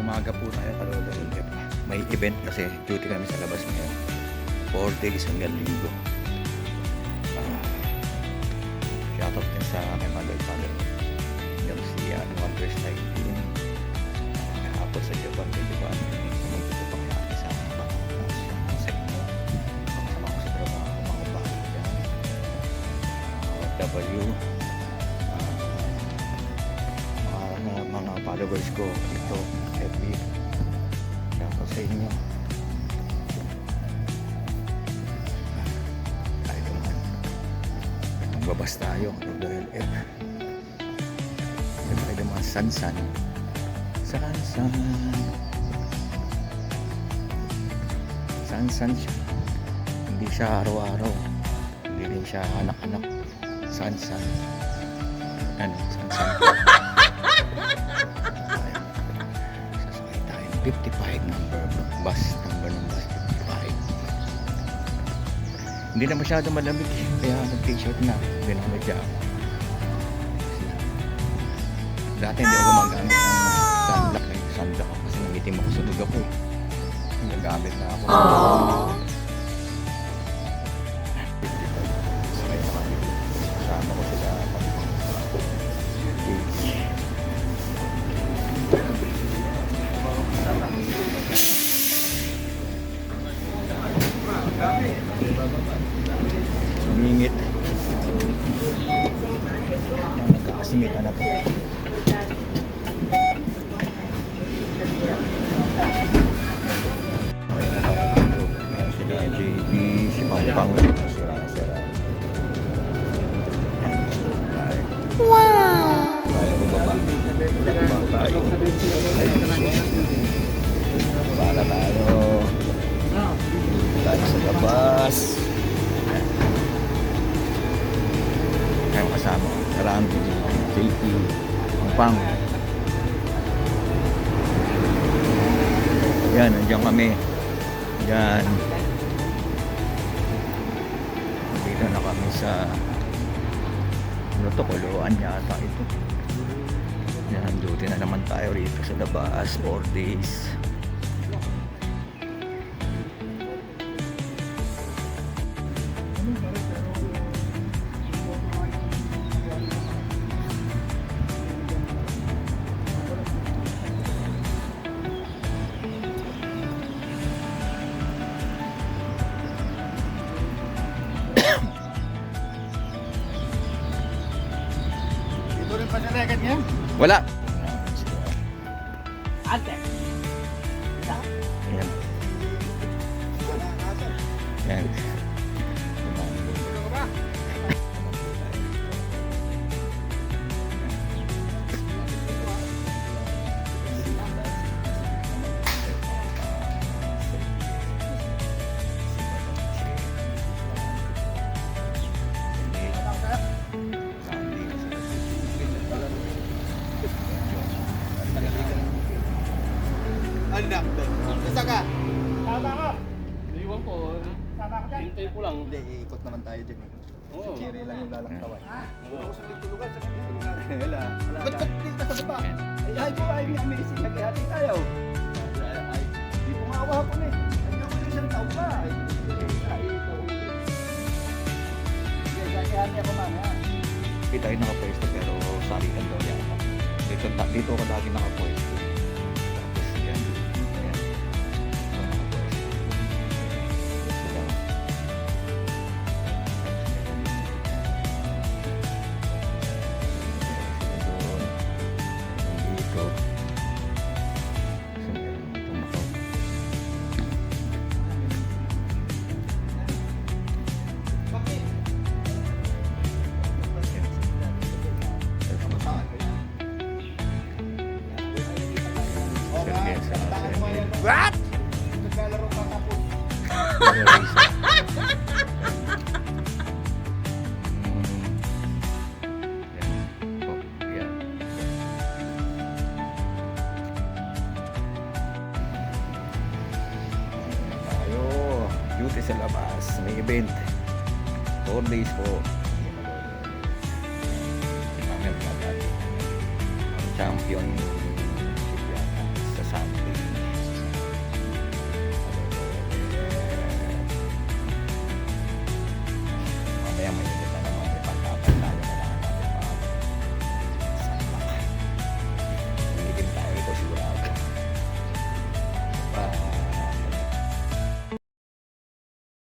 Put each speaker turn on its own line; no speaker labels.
umaga po tayo kalolo. May event kasi duty kami sa labas ngayon. 4 days hanggang linggo. Shoutout din sa my mother father. Yung si Wonders 19. Kahapon sa Japan, medyo ba pumunta pa kaya sa sa inyo. Kasama ko sa trabaho, mga bago dyan. W. Mga followers ko ito, FB. Shoutout sa inyo. Babas tayo dahil may mga sansan siya, hindi siya araw-araw, hindi rin siya anak-anak. Sansan sasakay tayo ng 55 number bus ng bus 55. Hindi na masyado malamig kaya nag-t-shirt na, hindi na nag-jacket. Dati hindi ako gumagamit ng sunblock kasi nangitim ako sa luga ko. Nagagamit na ako. Sakay na kami. Kasama ko sila. Sumingit. Nagkakasingit na po. Ayan sila JB, si Pangpang. Wow! Tayo ko baba. Tayo. Para tayo. Tayo sa labas. Kayong kasama. Karami. JP. Pangpang. Yan, nandiyan kami. Yan. Dito na kami sa ano to, Kuluan yata ito. Yan, duty na naman tayo rito sa labas. 4 days. Wala. Ate. Yan. Yan.
Nasa ka?
Tama ka. Iwan ko. Tama ka dyan. Hintay ko lang.
Hindi, iikot naman tayo dyan eh.
Oo.
Si Jerry lang yung lalaktawan.
Oo.
Sa tulugan, sa tulugan. Wala. Ba't dito sa baba? Ay po, ay amazing. Nag-ihati tayo. Ay, di po nga hapon eh. Hanggang ko isang taon pa. Ay, nag-ihati ako mamaya.
Hindi tayo nakapwesto pero salihan daw yata. Dito ka lagi nakapwesto. Tapos yan. Yan. Sila. Doon. Dito. Tumakot.
What? Naglalaro ka tapos.
Duty sa labas, may event 4 days po. Champion